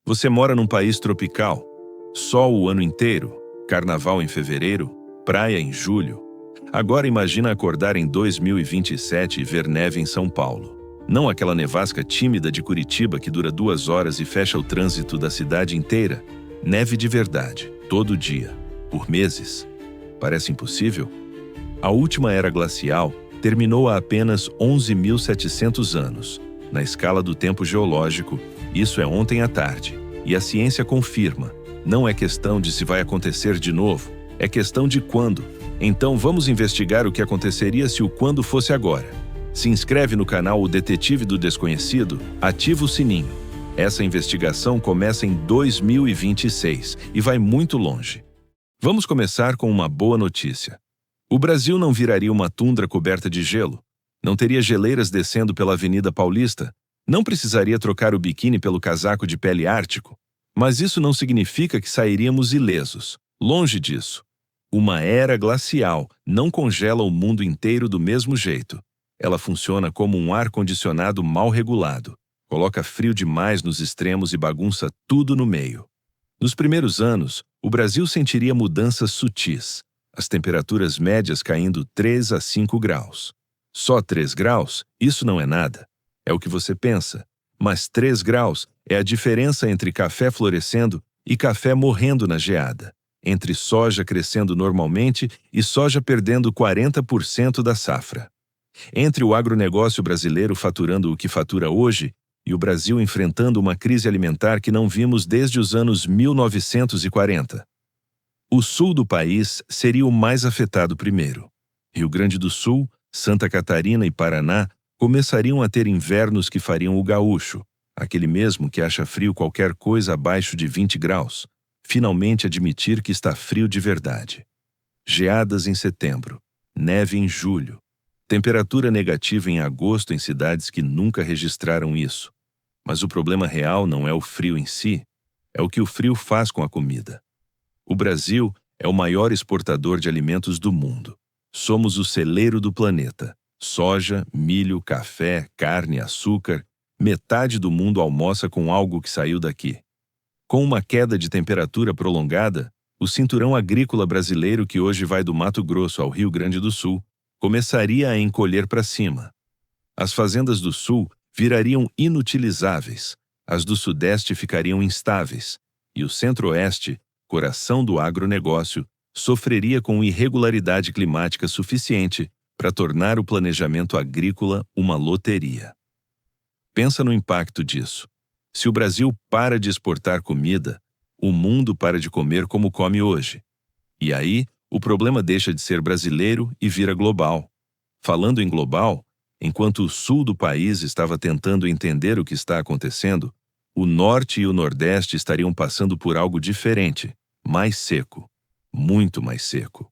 Você mora num país tropical, sol o ano inteiro, carnaval em fevereiro, praia em julho. Agora imagina acordar em 2027 e ver neve em São Paulo. Não aquela nevasca tímida de Curitiba que dura 2 horas e fecha o trânsito da cidade inteira. Neve de verdade, todo dia, por meses. Parece impossível? A última era glacial terminou há apenas 11.700 anos. Na escala do tempo geológico, isso é ontem à tarde. E a ciência confirma. Não é questão de se vai acontecer de novo, é questão de quando. Então vamos investigar o que aconteceria se o quando fosse agora. Se inscreve no canal O Detetive do Desconhecido, ativa o sininho. Essa investigação começa em 2026 e vai muito longe. Vamos começar com uma boa notícia. O Brasil não viraria uma tundra coberta de gelo. Não teria geleiras descendo pela Avenida Paulista. Não precisaria trocar o biquíni pelo casaco de pele ártico. Mas isso não significa que sairíamos ilesos. Longe disso. Uma era glacial não congela o mundo inteiro do mesmo jeito. Ela funciona como um ar-condicionado mal regulado. Coloca frio demais nos extremos e bagunça tudo no meio. Nos primeiros anos, o Brasil sentiria mudanças sutis. As temperaturas médias caindo 3 a 5 graus. Só 3 graus? Isso não é nada. É o que você pensa. Mas 3 graus é a diferença entre café florescendo e café morrendo na geada. Entre soja crescendo normalmente e soja perdendo 40% da safra. Entre o agronegócio brasileiro faturando o que fatura hoje e o Brasil enfrentando uma crise alimentar que não vimos desde os anos 1940. O sul do país seria o mais afetado primeiro. Rio Grande do Sul, Santa Catarina e Paraná começariam a ter invernos que fariam o gaúcho, aquele mesmo que acha frio qualquer coisa abaixo de 20 graus, finalmente admitir que está frio de verdade. Geadas em setembro, neve em julho, temperatura negativa em agosto em cidades que nunca registraram isso. Mas o problema real não é o frio em si, é o que o frio faz com a comida. O Brasil é o maior exportador de alimentos do mundo. Somos o celeiro do planeta. Soja, milho, café, carne, açúcar. Metade do mundo almoça com algo que saiu daqui. Com uma queda de temperatura prolongada, o cinturão agrícola brasileiro que hoje vai do Mato Grosso ao Rio Grande do Sul começaria a encolher para cima. As fazendas do Sul virariam inutilizáveis, as do Sudeste ficariam instáveis, e o Centro-Oeste, coração do agronegócio, sofreria com irregularidade climática suficiente para tornar o planejamento agrícola uma loteria. Pensa no impacto disso. Se o Brasil para de exportar comida, o mundo para de comer como come hoje. E aí, o problema deixa de ser brasileiro e vira global. Falando em global, enquanto o sul do país estava tentando entender o que está acontecendo, o norte e o nordeste estariam passando por algo diferente, mais seco, muito mais seco.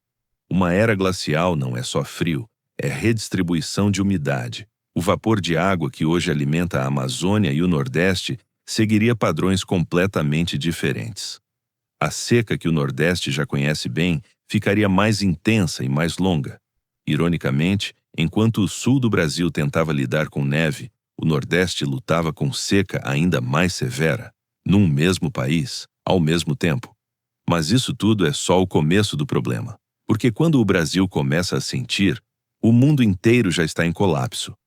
Uma era glacial não é só frio, é redistribuição de umidade. O vapor de água que hoje alimenta a Amazônia e o Nordeste seguiria padrões completamente diferentes. A seca que o Nordeste já conhece bem ficaria mais intensa e mais longa. Ironicamente, enquanto o sul do Brasil tentava lidar com neve, o Nordeste lutava com seca ainda mais severa, num mesmo país, ao mesmo tempo. Mas isso tudo é só o começo do problema, porque quando o Brasil começa a sentir, o mundo inteiro já está em colapso.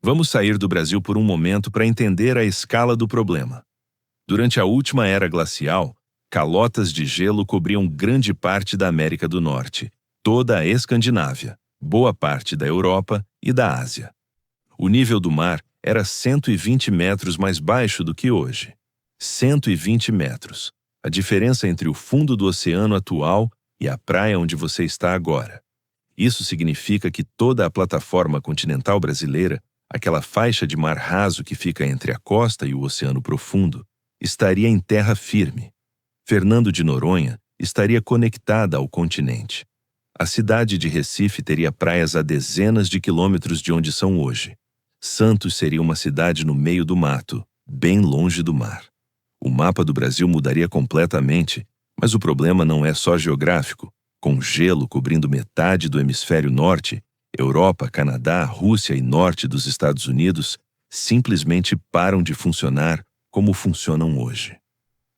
Vamos sair do Brasil por um momento para entender a escala do problema. Durante a última era glacial, calotas de gelo cobriam grande parte da América do Norte, toda a Escandinávia, boa parte da Europa e da Ásia. O nível do mar era 120 metros mais baixo do que hoje. 120 metros. A diferença entre o fundo do oceano atual e a praia onde você está agora. Isso significa que toda a plataforma continental brasileira, aquela faixa de mar raso que fica entre a costa e o oceano profundo, estaria em terra firme. Fernando de Noronha estaria conectada ao continente. A cidade de Recife teria praias a dezenas de quilômetros de onde são hoje. Santos seria uma cidade no meio do mato, bem longe do mar. O mapa do Brasil mudaria completamente, mas o problema não é só geográfico. Com gelo cobrindo metade do hemisfério norte, Europa, Canadá, Rússia e norte dos Estados Unidos simplesmente param de funcionar como funcionam hoje.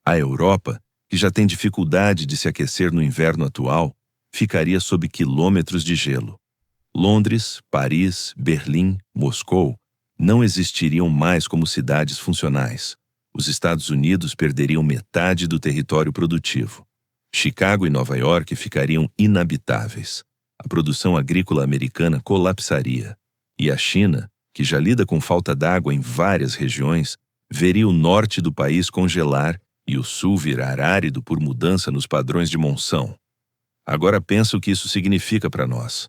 A Europa, que já tem dificuldade de se aquecer no inverno atual, ficaria sob quilômetros de gelo. Londres, Paris, Berlim, Moscou não existiriam mais como cidades funcionais. Os Estados Unidos perderiam metade do território produtivo. Chicago e Nova York ficariam inabitáveis. A produção agrícola americana colapsaria. E a China, que já lida com falta d'água em várias regiões, veria o norte do país congelar e o sul virar árido por mudança nos padrões de monção. Agora pensa o que isso significa para nós.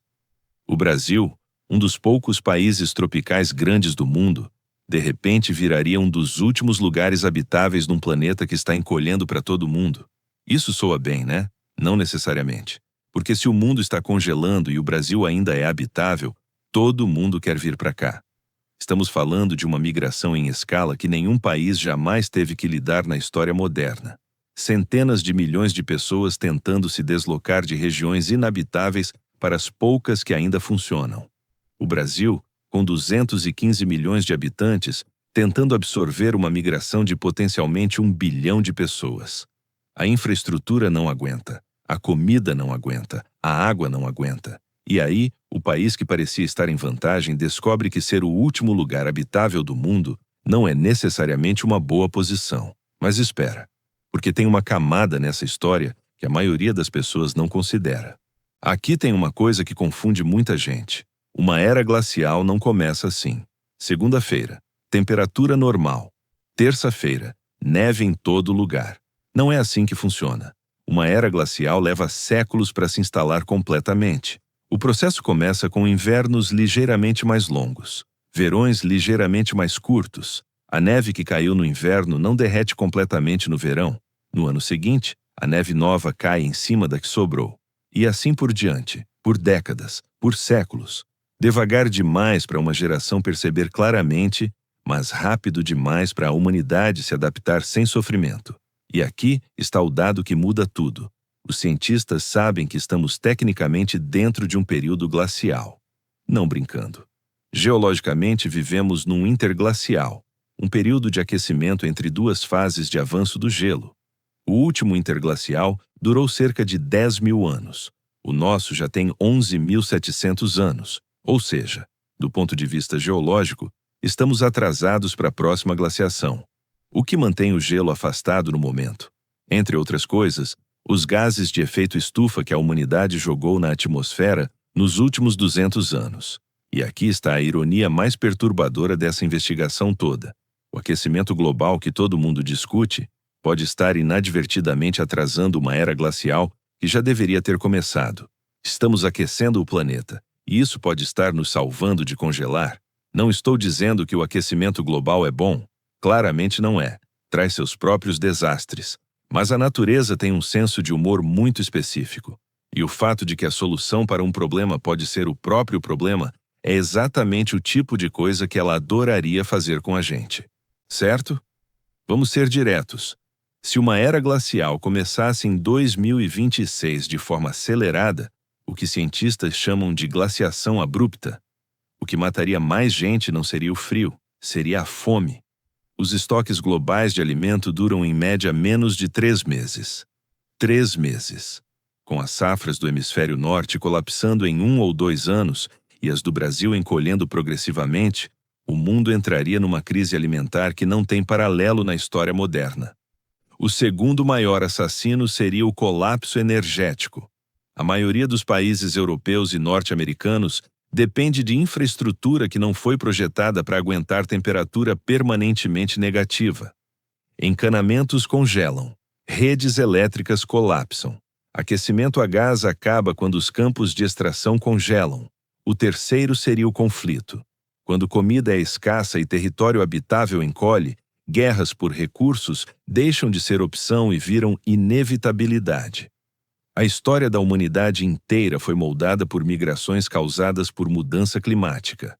O Brasil, um dos poucos países tropicais grandes do mundo, de repente viraria um dos últimos lugares habitáveis num planeta que está encolhendo para todo mundo. Isso soa bem, né? Não necessariamente. Porque se o mundo está congelando e o Brasil ainda é habitável, todo mundo quer vir para cá. Estamos falando de uma migração em escala que nenhum país jamais teve que lidar na história moderna. Centenas de milhões de pessoas tentando se deslocar de regiões inabitáveis para as poucas que ainda funcionam. O Brasil, com 215 milhões de habitantes, tentando absorver uma migração de potencialmente 1 bilhão de pessoas. A infraestrutura não aguenta, a comida não aguenta, a água não aguenta. E aí, o país que parecia estar em vantagem descobre que ser o último lugar habitável do mundo não é necessariamente uma boa posição. Mas espera, porque tem uma camada nessa história que a maioria das pessoas não considera. Aqui tem uma coisa que confunde muita gente. Uma era glacial não começa assim. Segunda-feira, temperatura normal. Terça-feira, neve em todo lugar. Não é assim que funciona. Uma era glacial leva séculos para se instalar completamente. O processo começa com invernos ligeiramente mais longos, verões ligeiramente mais curtos. A neve que caiu no inverno não derrete completamente no verão. No ano seguinte, a neve nova cai em cima da que sobrou. E assim por diante, por décadas, por séculos. Devagar demais para uma geração perceber claramente, mas rápido demais para a humanidade se adaptar sem sofrimento. E aqui está o dado que muda tudo. Os cientistas sabem que estamos tecnicamente dentro de um período glacial. Não brincando. Geologicamente vivemos num interglacial, um período de aquecimento entre duas fases de avanço do gelo. O último interglacial durou cerca de 10 mil anos. O nosso já tem 11.700 anos. Ou seja, do ponto de vista geológico, estamos atrasados para a próxima glaciação. O que mantém o gelo afastado no momento? Entre outras coisas, os gases de efeito estufa que a humanidade jogou na atmosfera nos últimos 200 anos. E aqui está a ironia mais perturbadora dessa investigação toda. O aquecimento global que todo mundo discute pode estar inadvertidamente atrasando uma era glacial que já deveria ter começado. Estamos aquecendo o planeta, e isso pode estar nos salvando de congelar. Não estou dizendo que o aquecimento global é bom. Claramente não é. Traz seus próprios desastres. Mas a natureza tem um senso de humor muito específico. E o fato de que a solução para um problema pode ser o próprio problema é exatamente o tipo de coisa que ela adoraria fazer com a gente. Certo? Vamos ser diretos. Se uma era glacial começasse em 2026 de forma acelerada, o que cientistas chamam de glaciação abrupta, o que mataria mais gente não seria o frio, seria a fome. Os estoques globais de alimento duram em média menos de 3 meses. 3 meses. Com as safras do hemisfério norte colapsando em 1 ou 2 anos e as do Brasil encolhendo progressivamente, o mundo entraria numa crise alimentar que não tem paralelo na história moderna. O segundo maior assassino seria o colapso energético. A maioria dos países europeus e norte-americanos depende de infraestrutura que não foi projetada para aguentar temperatura permanentemente negativa. Encanamentos congelam. Redes elétricas colapsam. Aquecimento a gás acaba quando os campos de extração congelam. O terceiro seria o conflito. Quando comida é escassa e território habitável encolhe, guerras por recursos deixam de ser opção e viram inevitabilidade. A história da humanidade inteira foi moldada por migrações causadas por mudança climática.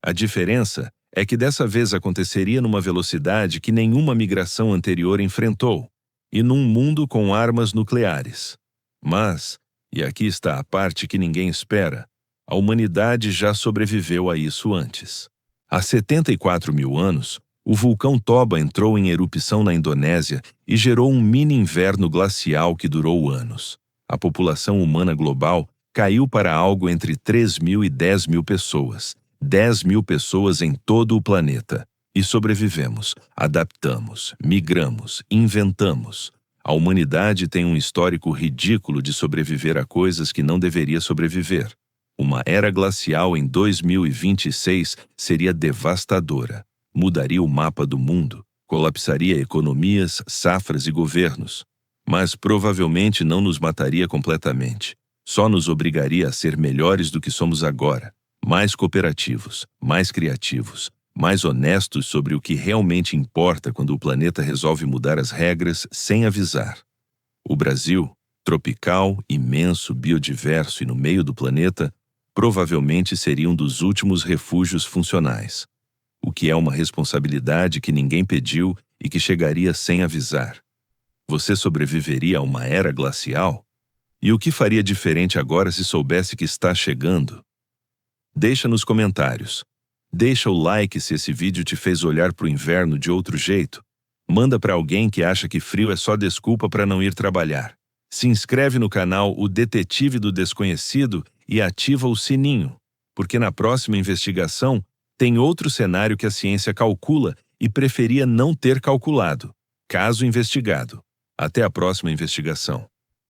A diferença é que dessa vez aconteceria numa velocidade que nenhuma migração anterior enfrentou, e num mundo com armas nucleares. Mas, e aqui está a parte que ninguém espera, a humanidade já sobreviveu a isso antes. Há 74 mil anos, O vulcão Toba entrou em erupção na Indonésia e gerou um mini-inverno glacial que durou anos. A população humana global caiu para algo entre 3.000 e 10.000 pessoas. 10.000 pessoas em todo o planeta. E sobrevivemos, adaptamos, migramos, inventamos. A humanidade tem um histórico ridículo de sobreviver a coisas que não deveria sobreviver. Uma era glacial em 2026 seria devastadora. Mudaria o mapa do mundo, colapsaria economias, safras e governos. Mas provavelmente não nos mataria completamente. Só nos obrigaria a ser melhores do que somos agora, mais cooperativos, mais criativos, mais honestos sobre o que realmente importa quando o planeta resolve mudar as regras sem avisar. O Brasil, tropical, imenso, biodiverso e no meio do planeta, provavelmente seria um dos últimos refúgios funcionais. O que é uma responsabilidade que ninguém pediu e que chegaria sem avisar. Você sobreviveria a uma era glacial? E o que faria diferente agora se soubesse que está chegando? Deixa nos comentários. Deixa o like se esse vídeo te fez olhar para o inverno de outro jeito. Manda para alguém que acha que frio é só desculpa para não ir trabalhar. Se inscreve no canal O Detetive do Desconhecido e ativa o sininho, porque na próxima investigação tem outro cenário que a ciência calcula e preferia não ter calculado, caso investigado. Até a próxima investigação.